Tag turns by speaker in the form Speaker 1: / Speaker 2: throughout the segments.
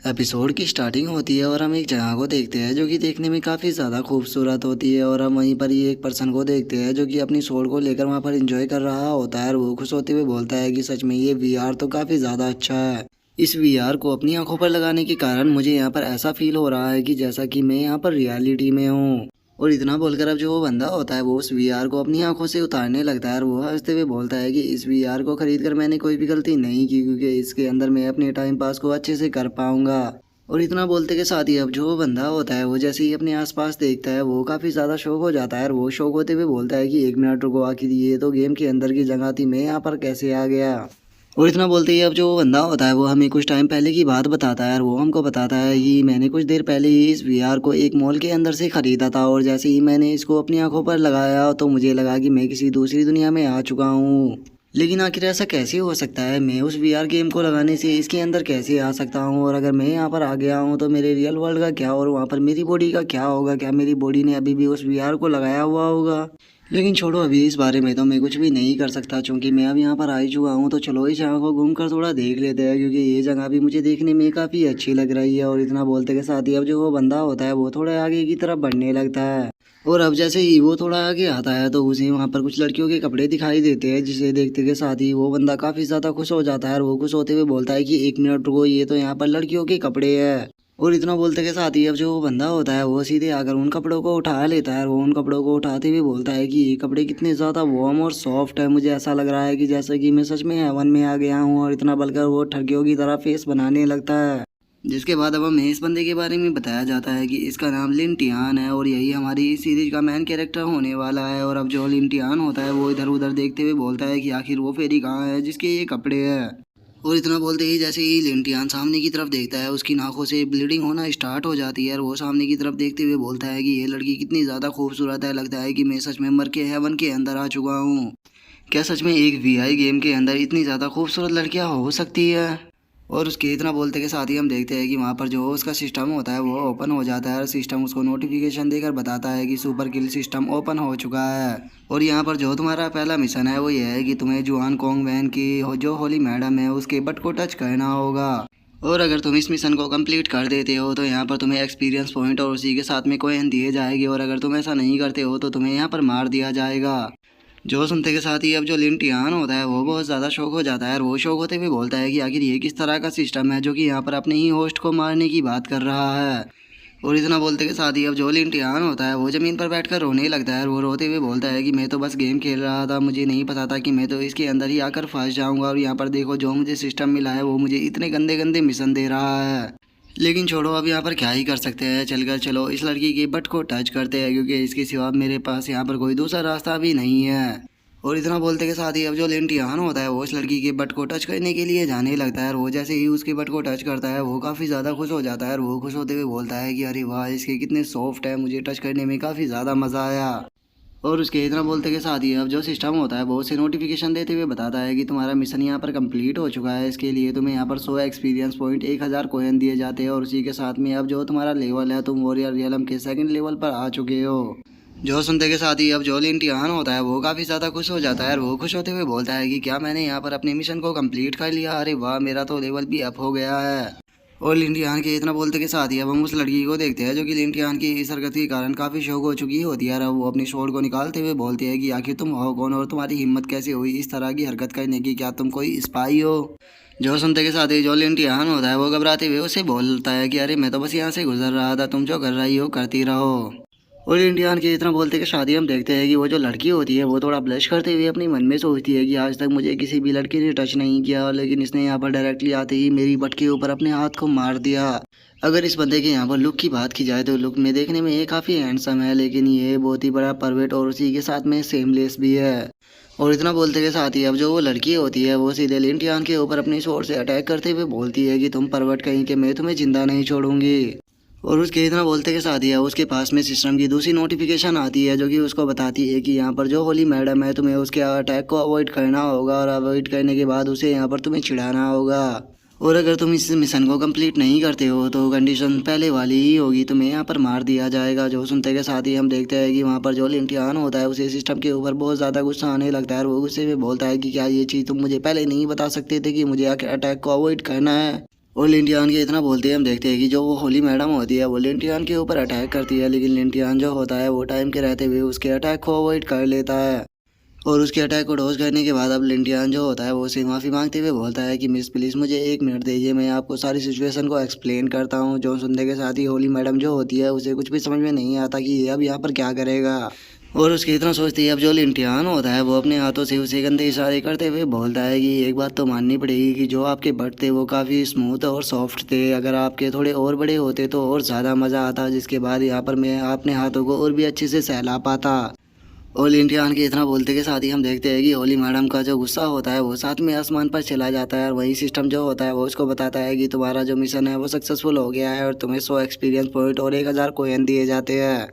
Speaker 1: Episode की starting होती है और हम एक जगह को देखते हैं जो कि देखने में काफ़ी ज़्यादा खूबसूरत होती है और हम वहीं पर ही एक पर्सन को देखते हैं जो कि अपनी सोल को लेकर वहाँ पर एंजॉय कर रहा होता है और वो खुश होते हुए बोलता है कि सच में ये वीआर तो काफ़ी ज़्यादा अच्छा है। इस वीआर को अपनी आंखों पर लगाने के कारण मुझे यहाँ पर ऐसा फील हो रहा है कि जैसा कि मैं यहाँ पर रियलिटी में हूँ। और इतना बोलकर अब जो वो बंदा होता है वो उस वीआर को अपनी आंखों से उतारने लगता है और वो हंसते हुए बोलता है कि इस वीआर को खरीद कर मैंने कोई भी गलती नहीं की क्योंकि इसके अंदर मैं अपने टाइम पास को अच्छे से कर पाऊंगा। और इतना बोलते के साथ ही अब जो बंदा होता है वो जैसे ही अपने आसपास देखता है वो काफ़ी ज़्यादा शौक हो जाता है और वो शौक होते हुए बोलता है कि 1 मिनट रुको, आखिर ये तो गेम के अंदर की जगह थी, मैं यहाँ पर कैसे आ गया। और इतना बोलते ही अब जो बंदा होता है वो हमें कुछ टाइम पहले की बात बताता है और वो हमको बताता है कि मैंने कुछ देर पहले ही इस वीआर को एक मॉल के अंदर से ख़रीदा था और जैसे ही मैंने इसको अपनी आंखों पर लगाया तो मुझे लगा कि मैं किसी दूसरी दुनिया में आ चुका हूँ। लेकिन आखिर ऐसा कैसे हो सकता है, मैं उस वीआर गेम को लगाने से इसके अंदर कैसे आ सकता हूँ और अगर मैं यहाँ पर आ गया हूँ तो मेरे रियल वर्ल्ड का क्या और वहाँ पर मेरी बॉडी का क्या होगा, क्या मेरी बॉडी ने अभी भी उस वीआर को लगाया हुआ होगा। लेकिन छोड़ो, अभी इस बारे में तो मैं कुछ भी नहीं कर सकता क्योंकि मैं अब यहाँ पर आ ही चुका हूँ। तो चलो इस जगह को घूम कर थोड़ा देख लेते हैं क्योंकि ये जगह भी मुझे देखने में काफ़ी अच्छी लग रही है। और इतना बोलते के साथ ही अब जो वो बंदा होता है वो थोड़ा आगे की तरफ बढ़ने लगता है और अब जैसे ही वो थोड़ा आगे आता है तो उसे वहाँ पर कुछ लड़कियों के कपड़े दिखाई देते हैं जिसे देखते के साथ ही वो बंदा काफ़ी ज़्यादा खुश हो जाता है और वो खुश होते हुए बोलता है कि 1 मिनट रुको, ये तो यहाँ पर लड़कियों के कपड़े हैं। और इतना बोलते के साथ ही अब जो बंदा होता है वो सीधे आकर उन कपड़ों को उठा लेता है और वो उन कपड़ों को उठाते हुए बोलता है कि ये कपड़े कितने ज़्यादा वार्म और सॉफ्ट है, मुझे ऐसा लग रहा है कि जैसे कि मैं सच में हेवन में आ गया हूँ। और इतना बोलकर वो ठगियों की तरह फेस बनाने लगता है। जिसके बाद अब हमें इस बंदे के बारे में बताया जाता है कि इसका नाम लिन टियान है और यही हमारी इस सीरीज का मेन कैरेक्टर होने वाला है। और अब जो लिन टियान होता है वो इधर उधर देखते हुए बोलता है कि आखिर वो फेरी कहाँ है जिसके ये कपड़े हैं। और इतना बोलते ही जैसे ही लिंटियान सामने की तरफ देखता है उसकी आंखों से ब्लीडिंग होना स्टार्ट हो जाती है और वो सामने की तरफ देखते हुए बोलता है कि ये लड़की कितनी ज़्यादा खूबसूरत है, लगता है कि मैं सच में मर के हेवन के अंदर आ चुका हूँ। क्या सच में एक वीआई गेम के अंदर इतनी ज़्यादा खूबसूरत लड़कियाँ हो सकती है। और उसके इतना बोलते के साथ ही हम देखते हैं कि वहाँ पर जो उसका सिस्टम होता है वो ओपन हो जाता है और सिस्टम उसको नोटिफिकेशन देकर बताता है कि सुपर किल सिस्टम ओपन हो चुका है। और यहाँ पर जो तुम्हारा पहला मिशन है वो ये है कि तुम्हें जुआन कोंग वैन की जो होली मैडम है उसके बट को टच करना होगा। और अगर तुम इस मिशन को कंप्लीट कर देते हो तो यहाँ पर तुम्हें एक्सपीरियंस पॉइंट और उसी के साथ में कॉइन दिए जाएंगे और अगर तुम ऐसा नहीं करते हो तो तुम्हें यहाँ पर मार दिया जाएगा। जो सुनते के साथ ही अब जो लिन टियान होता है वो बहुत ज़्यादा शौक हो जाता है और वो शौक होते हुए बोलता है कि आखिर ये किस तरह का सिस्टम है जो कि यहाँ पर अपने ही होस्ट को मारने की बात कर रहा है। और इतना बोलते के साथ ही अब जो लिन टियान होता है वो ज़मीन पर बैठकर रोने लगता है और वो रोते हुए बोलता है कि मैं तो बस गेम खेल रहा था, मुझे नहीं पता था कि मैं तो इसके अंदर ही आकर फंस जाऊँगा और यहाँ पर देखो जो मुझे सिस्टम मिला है वो मुझे इतने गंदे गंदे मिशन दे रहा है। लेकिन छोड़ो, अब यहाँ पर क्या ही कर सकते हैं, चलकर चलो इस लड़की के बट को टच करते हैं क्योंकि इसके सिवा मेरे पास यहाँ पर कोई दूसरा रास्ता भी नहीं है। और इतना बोलते के साथ ही अब जो लिन टियान होता है वो उस लड़की के बट को टच करने के लिए जाने लगता है और वो जैसे ही उसके बट को टच करता है वो काफ़ी ज़्यादा खुश हो जाता है और वो खुश होते हुए बोलता है कि अरे वाह, इसके कितने सॉफ्ट है, मुझे टच करने में काफ़ी ज़्यादा मज़ा आया। और उसके इतना बोलते के साथ ही अब जो सिस्टम होता है वो उसे नोटिफिकेशन देते हुए बताता है कि तुम्हारा मिशन यहाँ पर कंप्लीट हो चुका है, इसके लिए तुम्हें यहाँ पर 100 एक्सपीरियंस पॉइंट 1000 कोइन दिए जाते हैं और उसी के साथ में अब जो तुम्हारा लेवल है तुम वॉरियर रियलम के सेकंड लेवल पर आ चुके हो। जो सुनते के साथ ही अब जो लिन टियान होता है वो काफ़ी ज़्यादा खुश हो जाता है और वो खुश होते हुए बोलता है कि क्या मैंने यहाँ पर अपने मिशन को कंप्लीट कर लिया, अरे वाह, मेरा तो लेवल भी अप हो गया है। और लिन टियान के इतना बोलते के साथ ही अब हम उस लड़की को देखते हैं जो कि लिन टियान की इस हरकत के कारण काफ़ी शौक हो चुकी होती है और वो अपनी शोर को निकालते हुए बोलती है कि आखिर तुम हो कौन और तुम्हारी हिम्मत कैसे हुई इस तरह की हरकत करने की, क्या तुम कोई स्पाई हो। जो सुनते के साथ ही जो लिन टियान होता है वो घबराते हुए उसे बोलता है कि अरे मैं तो बस यहाँ से गुजर रहा था, तुम जो कर रही हो करती रहो। और इंडियन के इतना बोलते कि शादी हम देखते हैं कि वो जो लड़की होती है वो थोड़ा ब्लश करते हुए अपने मन में सोचती है कि आज तक मुझे किसी भी लड़की ने टच नहीं किया, लेकिन इसने यहाँ पर डायरेक्टली आते ही मेरी बट के ऊपर अपने हाथ को मार दिया। अगर इस बंदे के यहाँ पर लुक की बात की जाए तो लुक में देखने में ये काफ़ी हैंडसम है, लेकिन ये बहुत ही बड़ा परवेट और उसी के साथ में सेमलेस भी है। और इतना बोलते के साथ ही अब जो वो लड़की होती है वो सीधे लिंटियान के ऊपर अपनी शोर से अटैक करते हुए बोलती है कि तुम परवट कहीं के, मैं तुम्हें जिंदा नहीं छोड़ूंगी। और उसके इतना बोलते के साथ ही उसके पास में सिस्टम की दूसरी नोटिफिकेशन आती है जो कि उसको बताती है कि यहाँ पर जो होली मैडम है तुम्हें उसके अटैक को अवॉइड करना होगा और अवॉइड करने के बाद उसे यहाँ पर तुम्हें चिढ़ाना होगा। और अगर तुम इस मिशन को कंप्लीट नहीं करते हो तो कंडीशन पहले वाली ही होगी, तुम्हें यहाँ पर मार दिया जाएगा। जो सुनते के साथ ही हम देखते हैं कि वहाँ पर जो इम्तिहान होता है उसे सिस्टम के ऊपर बहुत ज़्यादा गुस्सा आने लगता है और वो गुस्से में बोलता है कि क्या ये चीज़ तुम मुझे पहले नहीं बता सकते थे कि मुझे अटैक को अवॉइड करना है। और लिंटियान के इतना बोलते हैं हम देखते हैं कि जो वो होली मैडम होती है वो लिंटियान के ऊपर अटैक करती है, लेकिन लिंटियान जो होता है वो टाइम के रहते हुए उसके अटैक को अवॉइड कर लेता है। और उसके अटैक को डॉज करने के बाद अब लिंटियान जो होता है वो उसे माफ़ी मांगते हुए बोलता है कि मिस प्लीज़ मुझे 1 मिनट दीजिए, मैं आपको सारी सिचुएशन को एक्सप्लेन करता हूँ। जो सुनने के साथ ही होली मैडम जो होती है उसे कुछ भी समझ में नहीं आता कि ये अब यहाँ पर क्या करेगा। और उसकी इतना सोचती है अब जो लिंटियान होता है वो अपने हाथों से उसे गंदे इशारे करते हुए बोलता है कि एक बात तो माननी पड़ेगी कि जो आपके बट थे वो काफ़ी स्मूथ और सॉफ्ट थे, अगर आपके थोड़े और बड़े होते तो और ज़्यादा मज़ा आता, जिसके बाद यहाँ पर मैं अपने हाथों को और भी अच्छे से सहला पाता। और लिंटियान के इतना बोलते के साथ ही हम देखते हैं कि होली मैडम का जो गुस्सा होता है वो साथ में आसमान पर चला जाता है, और वही सिस्टम जो होता है वो उसको बताता है कि तुम्हारा जो मिशन है वो सक्सेसफुल हो गया है और तुम्हें 100 एक्सपीरियंस पॉइंट और 1000 कोइन दिए जाते हैं।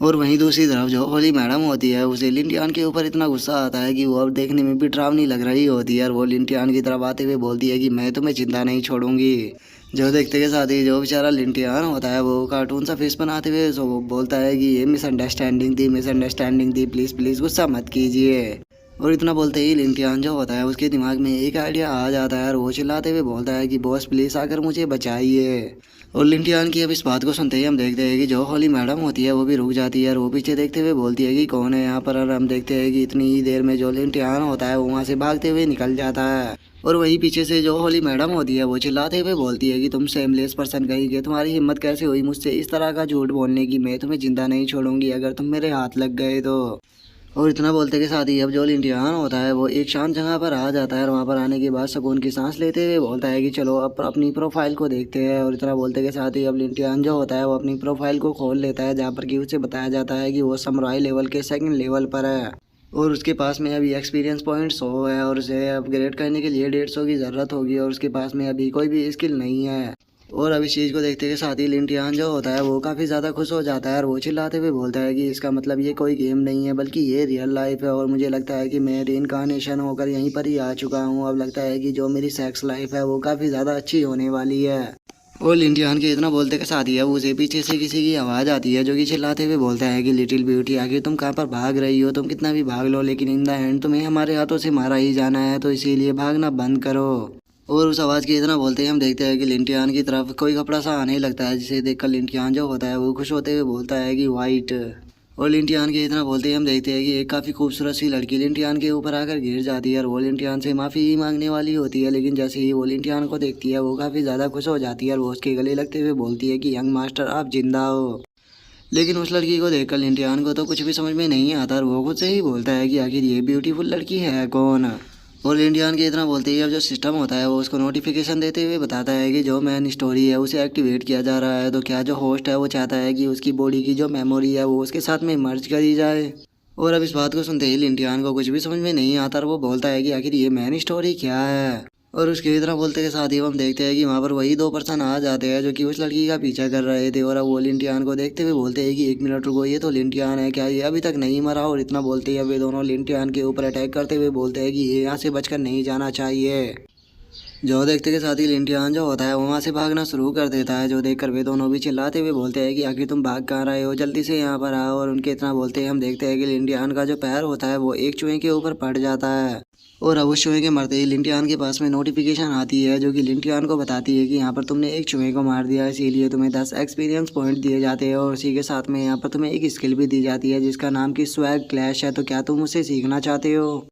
Speaker 1: और वहीं दूसरी तरफ जो होली मैडम होती है उसे लिंटियान के ऊपर इतना गुस्सा आता है कि वो अब देखने में भी डरावनी लग रही होती है, और वो लिंटियान की तरफ आते हुए बोलती है कि मैं तुम्हें चिंता नहीं छोड़ूंगी। जो देखते के साथ ही जो बेचारा लिंटियान होता है वो कार्टून सा फेस बनाते हुए सो वो बोलता है कि ये मिसअंडरस्टैंडिंग थी, प्लीज़ प्लीज़ गुस्सा मत कीजिए। और इतना बोलते ही लिंटियान जो होता है उसके दिमाग में एक आइडिया आ जाता है और वो चिल्लाते हुए बोलता है कि बॉस प्लीज़ आकर मुझे बचाइए। और लिंटियान की अब इस बात को सुनते ही हम देखते हैं कि जो होली मैडम होती है वो भी रुक जाती है और वो पीछे देखते हुए बोलती है कि कौन है यहाँ पर, और हम देखते हैं कि इतनी ही देर में जो लिंटियान होता है वो वहाँ से भागते हुए निकल जाता है। और वहीं पीछे से जो होली मैडम होती है वो चिल्लाते हुए बोलती है कि तुम सेमलेस पर्सन कहीं के, तुम्हारी हिम्मत कैसे हुई मुझसे इस तरह का झूठ बोलने की, मैं तुम्हें जिंदा नहीं छोड़ूंगी अगर तुम मेरे हाथ लग गए तो। और इतना बोलते के साथ ही अब जो लिंटियान होता है वो एक शांत जगह पर आ जाता है, और वहाँ पर आने के बाद सुकून की सांस लेते हुए बोलता है कि चलो अब अपनी प्रोफाइल को देखते हैं। और इतना बोलते के साथ ही अब लिंटियान जो होता है वो अपनी प्रोफाइल को खोल लेता है, जहाँ पर कि उसे बताया जाता है कि वो समुराई लेवल के 2nd लेवल पर है और उसके पास में अभी एक्सपीरियंस पॉइंट 100 है और उसे अपग्रेड करने के लिए 150 की ज़रूरत होगी, और उसके पास में अभी कोई भी स्किल नहीं है। और अब इस चीज़ को देखते के साथ ही लिंटियान जो होता है वो काफ़ी ज़्यादा खुश हो जाता है, और वो चिल्लाते हुए बोलता है कि इसका मतलब ये कोई गेम नहीं है बल्कि ये रियल लाइफ है, और मुझे लगता है कि मैं रीइंकार्नेशन होकर यहीं पर ही आ चुका हूँ। अब लगता है कि जो मेरी सेक्स लाइफ है वो काफ़ी ज़्यादा अच्छी होने वाली है। और लिंटियान के इतना बोलते के साथ ही अब उसे पीछे से किसी की आवाज़ आती है जो कि चिल्लाते हुए बोलता है कि लिटिल ब्यूटी आखिर तुम कहाँ पर भाग रही हो, तुम कितना भी भाग लो लेकिन इन द एंड तुम्हें हमारे हाथों से मारा ही जाना है, तो इसीलिए भागना बंद करो। और उस आवाज़ के इतना बोलते ही हम देखते हैं कि लिंटियान की तरफ कोई कपड़ा सा आने लगता है, जिसे देखकर लिंटियान जो होता है वो खुश होते हुए बोलता है कि वाइट। और लिंटियान के इतना बोलते ही हम देखते हैं कि एक काफ़ी खूबसूरत सी लड़की लिंटियान के ऊपर आकर गिर जाती है, और वो लिंटियान से माफ़ी ही मांगने वाली होती है, लेकिन जैसे ही वो लिंटियान को देखती है वो काफ़ी ज़्यादा खुश हो जाती है और वो उसके गले लगते हुए बोलती है कि यंग मास्टर आप जिंदा हो। लेकिन उस लड़की को देखकर लिंटियान को तो कुछ भी समझ में नहीं आता, और वो खुद से ही बोलता है कि आखिर ये ब्यूटीफुल लड़की है कौन। और इंडियन के इतना बोलते ही अब जो सिस्टम होता है वो उसको नोटिफिकेशन देते हुए बताता है कि जो मैन स्टोरी है उसे एक्टिवेट किया जा रहा है, तो क्या जो होस्ट है वो चाहता है कि उसकी बॉडी की जो मेमोरी है वो उसके साथ में मर्ज करी जाए। और अब इस बात को सुनते ही लिंटियान को कुछ भी समझ में नहीं आता और वो बोलता है कि आखिर ये मैन स्टोरी क्या है। और उसके इतना बोलते के साथ ही हम देखते हैं कि वहाँ पर वही 2 पर्सन आ जाते हैं जो कि उस लड़की का पीछा कर रहे थे, और अब वो लिंटियान को देखते हुए बोलते हैं कि 1 मिनट रुको, ये तो लिंटियान है, क्या ये अभी तक नहीं मरा। और इतना बोलते ही अब वे दोनों लिंटियान के ऊपर अटैक करते हुए बोलते हैं कि ये यहाँ से बचकर नहीं जाना चाहिए। जो देखते के साथ ही लिंटियान जो होता है वो वहाँ से भागना शुरू कर देता है, जो देखकर वे दोनों भी चिल्लाते हुए बोलते हैं कि आखिर तुम भाग कहाँ रहे हो, जल्दी से यहाँ पर आओ। और उनके इतना बोलते ही हम देखते हैं कि लिंटियान का जो पैर होता है वो एक चूहे के ऊपर पड़ जाता है, और अब उस चूहे के मरते ही लिंटियान के पास में नोटिफिकेशन आती है जो कि लिंटियान को बताती है कि यहाँ पर तुमने एक चूहे को मार दिया, इसीलिए तुम्हें 10 एक्सपीरियंस पॉइंट दिए जाते हैं, और उसी के साथ में यहाँ पर तुम्हें एक स्किल भी दी जाती है जिसका नाम की स्वैग क्लैश है, तो क्या तुम उसे सीखना चाहते हो।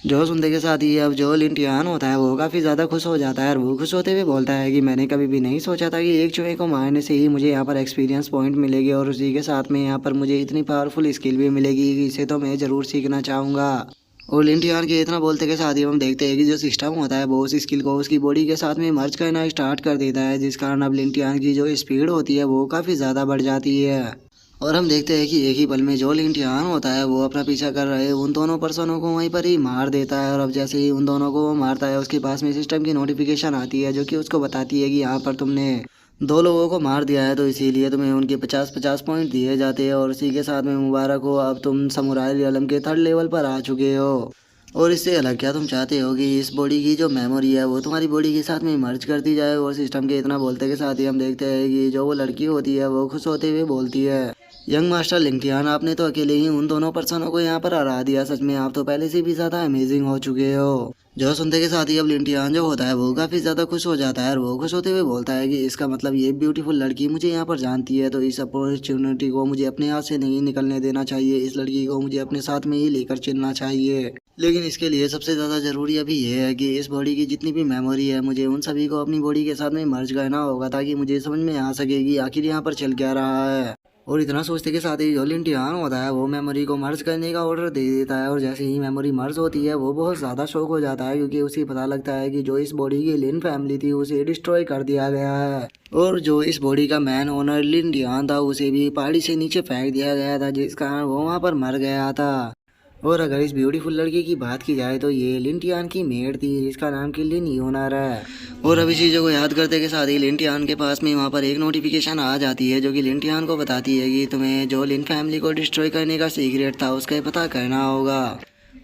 Speaker 1: जो सुनते के साथ ही अब जो लिंटियान होता है वो काफ़ी ज़्यादा खुश हो जाता है, और वो खुश होते हुए बोलता है कि मैंने कभी भी नहीं सोचा था कि एक चूहे को मारने से ही मुझे यहाँ पर एक्सपीरियंस पॉइंट मिलेगी, और उसी के साथ में यहाँ पर मुझे इतनी पावरफुल स्किल भी मिलेगी कि इसे तो मैं ज़रूर सीखना चाहूँगा। और लिंटियान के इतना बोलते के साथ ही हम देखते हैं कि जो सिस्टम होता है वो उस स्किल को उसकी बॉडी के साथ में मर्ज करना स्टार्ट कर देता है, जिस कारण अब लिंटियान की जो स्पीड होती है वो काफ़ी ज़्यादा बढ़ जाती है। और हम देखते हैं कि एक ही पल में जो लिंटियान होता है वो अपना पीछा कर रहे उन दोनों पर्सनों को वहीं पर ही मार देता है, और अब जैसे ही उन दोनों को वो मारता है उसके पास में सिस्टम की नोटिफिकेशन आती है जो कि उसको बताती है कि यहाँ पर तुमने 2 लोगों को मार दिया है, तो इसीलिए तुम्हें उनके 50-50 पॉइंट दिए जाते हैं, और उसी के साथ में मुबारक हो, अब तुम समुराई आलम के 3rd लेवल पर आ चुके हो। और इससे अलग क्या तुम चाहते हो कि इस बॉडी की जो मेमोरी है वो तुम्हारी बॉडी के साथ में मर्ज कर दी जाए। और सिस्टम के इतना बोलते के साथ ही हम देखते हैं कि जो वो लड़की होती है वो खुश होते हुए बोलती है, यंग मास्टर लिंटियान आपने तो अकेले ही उन दोनों पर्सनों को यहाँ पर हरा दिया, सच में आप तो पहले से भी ज़्यादा अमेजिंग हो चुके हो। जो सुनते के साथ ही अब लिंटियान जो होता है वो काफ़ी ज़्यादा खुश हो जाता है और वो खुश होते हुए बोलता है कि इसका मतलब ये ब्यूटीफुल लड़की मुझे यहाँ पर जानती है, तो इस अपॉर्चुनिटी को मुझे अपने हाथ से नहीं निकलने देना चाहिए। इस लड़की को मुझे अपने साथ में ही लेकर चलना चाहिए। लेकिन इसके लिए सबसे ज़्यादा ज़रूरी अभी ये है कि इस बॉडी की जितनी भी मेमोरी है मुझे उन सभी को अपनी बॉडी के साथ में मर्ज करना होगा, ताकि मुझे समझ में आ सके कि आखिर यहाँ पर चल क्या रहा है। और इतना सोचते के साथ ही जो लिंटियान होता है वो मेमोरी को मर्ज करने का ऑर्डर दे देता है, और जैसे ही मेमोरी मर्ज होती है वो बहुत ज़्यादा शौक हो जाता है, क्योंकि उसे पता लगता है कि जो इस बॉडी की लिन फैमिली थी उसे डिस्ट्रॉय कर दिया गया है, और जो इस बॉडी का मैन ओनर लिंटियान था उसे भी पहाड़ी से नीचे फेंक दिया गया था, जिस कारण वो वहाँ पर मर गया था। और अगर इस ब्यूटीफुल लड़की की बात की जाए तो ये लिंटियान की मेड थी, जिसका नाम कि लिन योनार है। और अब इस चीज़ों को याद करते के साथ ही लिंटियान के पास में वहाँ पर एक नोटिफिकेशन आ जाती है, जो कि लिंटियान को बताती है कि तुम्हें जो लिन फैमिली को डिस्ट्रॉय करने का सीक्रेट था उसका पता करना होगा।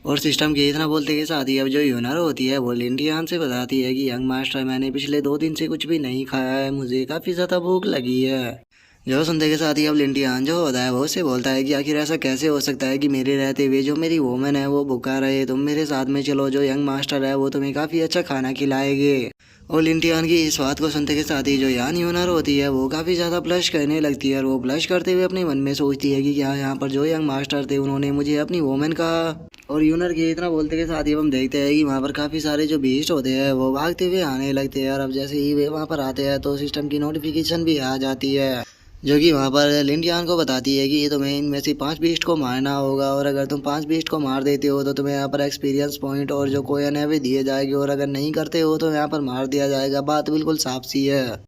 Speaker 1: और सिस्टम के इतना बोलते के साथ ही अब जो योनार होती है वो लिंटियान से बताती है कि यंग मास्टर, मैंने पिछले 2 दिन से कुछ भी नहीं खाया है, मुझे काफ़ी ज़्यादा भूख लगी है। जो सुनते के साथ ही अब लिंटियान जो होता है वो उससे बोलता है कि आखिर ऐसा कैसे हो सकता है कि मेरे रहते हुए जो मेरी वोमन है वो भूखा रहे, तुम मेरे साथ में चलो, जो यंग मास्टर है वो तुम्हें काफ़ी अच्छा खाना खिलाएंगे। और लिंटियान की इस बात को सुनते के साथ ही जो यान यूनर होती है वो काफ़ी ज़्यादा ब्लश करने लगती है, और वो ब्लश करते हुए अपने मन में सोचती है कि क्या यहाँ पर जो यंग मास्टर थे उन्होंने मुझे अपनी वोमन कहा। और यूनर के इतना बोलते के साथ ही हम देखते हैं कि वहाँ पर काफ़ी सारे जो बीस्ट होते हैं वो भागते हुए आने लगते हैं, और अब जैसे ही वे वहाँ पर आते हैं तो सिस्टम की नोटिफिकेशन भी आ जाती है, जो कि वहाँ पर लिंटियान को बताती है कि ये तुम्हें इनमें से 5 बीस्ट को मारना होगा, और अगर तुम 5 बीस्ट को मार देते हो तो तुम्हें यहाँ पर एक्सपीरियंस पॉइंट और जो कोयन है भी दिए जाएंगे, और अगर नहीं करते हो तो यहाँ पर मार दिया जाएगा। बात बिल्कुल साफ सी है।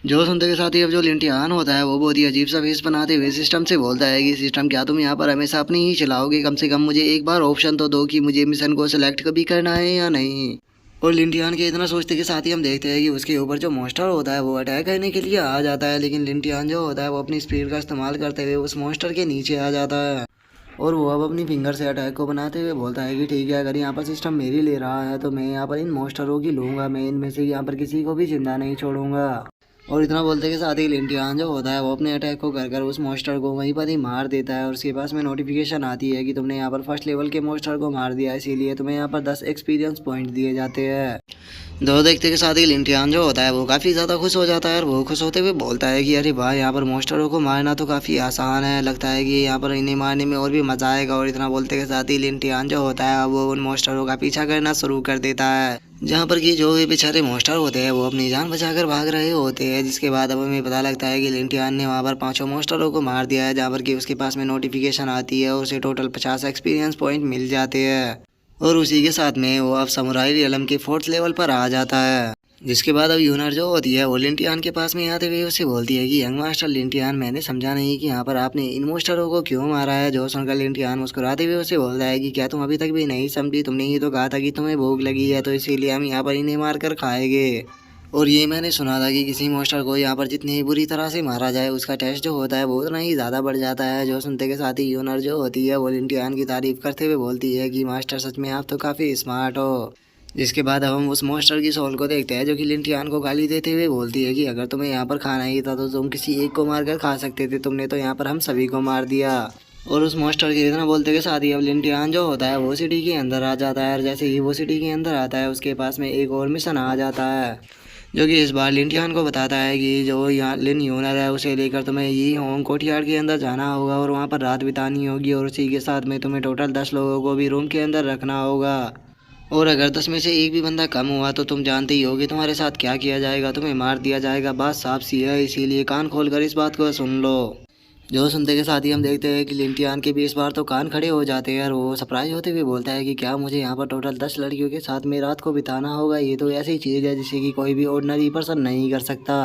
Speaker 1: जो सुनते के साथ ही अब जो लिंटियान होता है वो बहुत ही अजीब सा फेस बनाते हुए सिस्टम से बोलता है कि सिस्टम, क्या तुम यहाँ पर हमेशा अपनी ही चलाओगे? कम से कम मुझे एक बार ऑप्शन तो दो कि मुझे मिशन को सिलेक्ट कभी करना है या नहीं। और लिंटियान के इतना सोचते के साथ ही हम देखते हैं कि उसके ऊपर जो मॉन्स्टर होता है वो अटैक करने के लिए आ जाता है, लेकिन लिंटियान जो होता है वो अपनी स्पीड का इस्तेमाल करते हुए उस मॉन्स्टर के नीचे आ जाता है, और वो अब अपनी फिंगर से अटैक को बनाते हुए बोलता है कि ठीक है, अगर यहाँ पर सिस्टम मेरी ले रहा है तो मैं यहाँ पर इन मॉन्स्टरों की लूँगा, मैं इनमें से यहाँ पर किसी को भी जिंदा नहीं छोड़ूंगा। और इतना बोलते के साथ ही लिंटियान जो होता है वो अपने अटैक को कर उस मॉन्स्टर को वहीं पर ही मार देता है, और उसके पास में नोटिफिकेशन आती है कि तुमने यहाँ पर फर्स्ट लेवल के मॉन्स्टर को मार दिया, इसीलिए तुम्हें यहाँ पर 10 एक्सपीरियंस पॉइंट दिए जाते हैं। दो देखते के साथ ही लिंटियान जो होता है वो काफ़ी ज़्यादा खुश हो जाता है, और वो खुश होते हुए बोलता है कि अरे वाह, यहाँ पर मॉन्स्टरों को मारना तो काफ़ी आसान है, लगता है कि यहाँ पर इन्हें मारने में और भी मज़ा आएगा। और इतना बोलते के साथ ही लिंटियान जो होता है वो उन मॉन्स्टरों का पीछा करना शुरू कर देता है, जहाँ पर कि जो भी बेचारे मॉन्स्टर होते हैं वो अपनी जान बचाकर भाग रहे होते हैं। जिसके बाद अब हमें पता लगता है कि लिंटियान ने वहाँ पर 5 मॉन्स्टरों को मार दिया है, जहाँ पर कि उसके पास में नोटिफिकेशन आती है और उसे टोटल 50 एक्सपीरियंस पॉइंट मिल जाते हैं। और उसी के साथ में वो अब समुराई रियलम के 4th लेवल पर आ जाता है। जिसके बाद अब यूनर जो होती है वो लिंटियान के पास में आते हुए उसे बोलती है कि यंग मास्टर लिंटियान, मैंने समझा नहीं कि यहाँ पर आपने इन मॉन्स्टरों को क्यों मारा है। जो सुनकर लिंटियान मुस्कुराते हुए उसे बोलता है कि क्या तुम अभी तक भी नहीं समझी? तुमने ही तो कहा था कि तुम्हें भूख लगी है, तो इसीलिए हम यहाँ पर इन्हें मार कर खाएंगे। और ये मैंने सुना था कि किसी मॉन्स्टर को यहाँ पर जितनी बुरी तरह से मारा जाए उसका टेस्ट जो होता है वो उतना ही ज़्यादा बढ़ जाता है। जो सुनते के साथ ही यूनर जो होती है वो लिंटियान की तारीफ करते हुए बोलती है कि मास्टर सच में आप तो काफ़ी स्मार्ट हो। जिसके बाद अब हम उस मॉन्स्टर की सोल को देखते हैं, जो कि लिंटियान को गाली देते हुए बोलती है कि अगर तुम्हें यहाँ पर खाना ही था तो तुम किसी एक को मार कर खा सकते थे, तुमने तो यहाँ पर हम सभी को मार दिया। और उस मॉन्स्टर के इतना बोलते के साथ ही अब लिंटियान जो होता है वो सिटी के अंदर आ जाता है, और जैसे ही वो सिटी के अंदर आता है उसके पास में एक और मिशन आ जाता है, जो कि इस बार लिंटियान को बताता है कि जो यहाँ लिन यूनर है उसे लेकर तुम्हें यही होम कोर्टयार्ड के अंदर जाना होगा और वहाँ पर रात बितानी होगी, और उसी के साथ में तुम्हें टोटल 10 लोगों को भी रूम के अंदर रखना होगा। और अगर 10 में से एक भी बंदा कम हुआ तो तुम जानते ही होगे तुम्हारे साथ क्या किया जाएगा, तुम्हें मार दिया जाएगा। बात साफ सी है, इसीलिए कान खोलकर इस बात को सुन लो। जो सुनते के साथ ही हम देखते हैं कि लिंटियान के भी इस बार तो कान खड़े हो जाते हैं, और वो सरप्राइज होते हुए बोलता है कि क्या मुझे यहाँ पर टोटल 10 लड़कियों के साथ में रात को बिताना होगा? ये तो ऐसी चीज़ है जिसे कि कोई भी ऑर्डिनरी पर्सन नहीं कर सकता।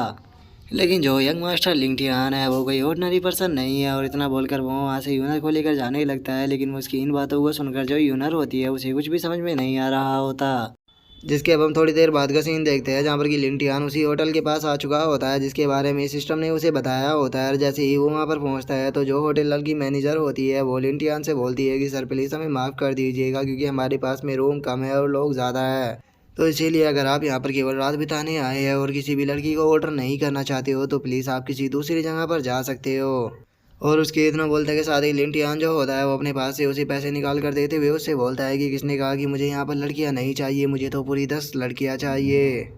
Speaker 1: लेकिन जो यंग मास्टर लिंटियान है वो कोई ऑर्डिनरी पर्सन नहीं है, और इतना बोलकर वो वहाँ से यूनर को लेकर जाने लगता है। लेकिन उसकी इन बातों को सुनकर जो यूनर होती है उसे कुछ भी समझ में नहीं आ रहा होता। जिसके अब हम थोड़ी देर बाद का सीन देखते हैं, जहाँ पर कि लिंटियान उसी होटल के पास आ चुका होता है जिसके बारे में सिस्टम ने उसे बताया होता है। और जैसे ही वो वहाँ पर पहुँचता है तो जो होटल की मैनेजर होती है वो लिंटियान से बोलती है कि सर प्लीज़ हमें माफ़ कर दीजिएगा, क्योंकि हमारे पास में रूम कम है और लोग ज़्यादा है, तो इसीलिए अगर आप यहाँ पर केवल रात बिताने आए हैं और किसी भी लड़की को ऑर्डर नहीं करना चाहते हो तो प्लीज़ आप किसी दूसरी जगह पर जा सकते हो। और उसके इतना बोलते के साथ ही लिंटियान जो होता है वो अपने पास से उसी पैसे निकाल कर देते हुए उससे बोलता है कि किसने कहा कि मुझे यहाँ पर लड़कियाँ नहीं चाहिए, मुझे तो पूरी 10 लड़कियाँ चाहिए।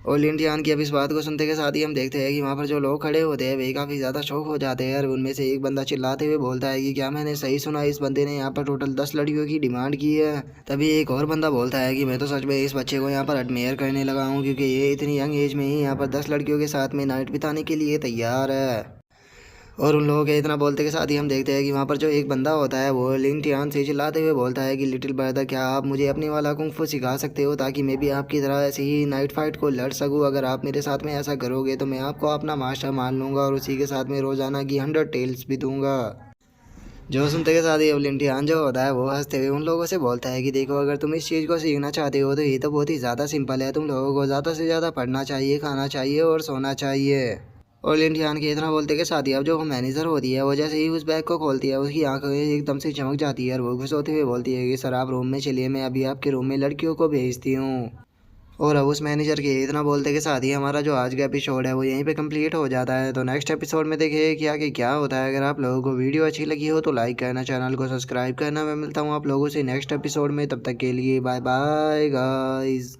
Speaker 1: और लिंटियान की अब इस बात को सुनते के साथ ही हम देखते हैं कि वहाँ पर जो लोग खड़े होते हैं वे काफ़ी ज़्यादा शौक हो जाते हैं। और उनमें से एक बंदा चिल्लाते हुए बोलता है कि क्या मैंने सही सुना, इस बंदे ने यहाँ पर टोटल 10 लड़कियों की डिमांड की है। तभी एक और बंदा बोलता है कि मैं तो सच में इस बच्चे को यहाँ पर एडमायर करने लगा हूँ, क्योंकि ये इतनी यंग एज में ही यहाँ पर 10 लड़कियों के साथ में नाइट बिताने के लिए तैयार है। और उन लोगों के इतना बोलते के साथ ही हम देखते हैं कि वहाँ पर जो एक बंदा होता है वो लिंटियान से चिल्लाते हुए बोलता है कि लिटिल ब्रदर, क्या आप मुझे अपने वाला कुंग फू सिखा सकते हो, ताकि मैं भी आपकी तरह ऐसे ही नाइट फाइट को लड़ सकूँ। अगर आप मेरे साथ में ऐसा करोगे तो मैं आपको अपना मास्टर मान लूँगा और उसी के साथ में रोज़ाना की 100 टेल्स भी दूंगा। जो सुनते के साथ ही अब लिंटियान जो होता है वो हंसते हुए उन लोगों से बोलता है कि देखो, अगर तुम इस चीज़ को सीखना चाहते हो तो ये तो बहुत ही ज़्यादा सिंपल है। तुम लोगों को ज़्यादा से ज़्यादा पढ़ना चाहिए, खाना चाहिए और सोना चाहिए। और लिंटियान के इतना बोलते के साथ ही अब जो मैनेजर होती है वो जैसे ही उस बैग को खोलती है उसकी आंखें एकदम से चमक जाती है और वो खुश होते हुए बोलती है कि सर आप रूम में चलिए, मैं अभी आपके रूम में लड़कियों को भेजती हूँ। और अब उस मैनेजर के इतना बोलते के साथ ही हमारा जो आज का एपिसोड है वो यहीं पे कंप्लीट हो जाता है। तो नेक्स्ट एपिसोड में देखिए कि आगे क्या होता है। अगर आप लोगों को वीडियो अच्छी लगी हो तो लाइक करना, चैनल को सब्सक्राइब करना। मैं मिलता हूँ आप लोगों से नेक्स्ट एपिसोड में, तब तक के लिए बाय बाय गाइस।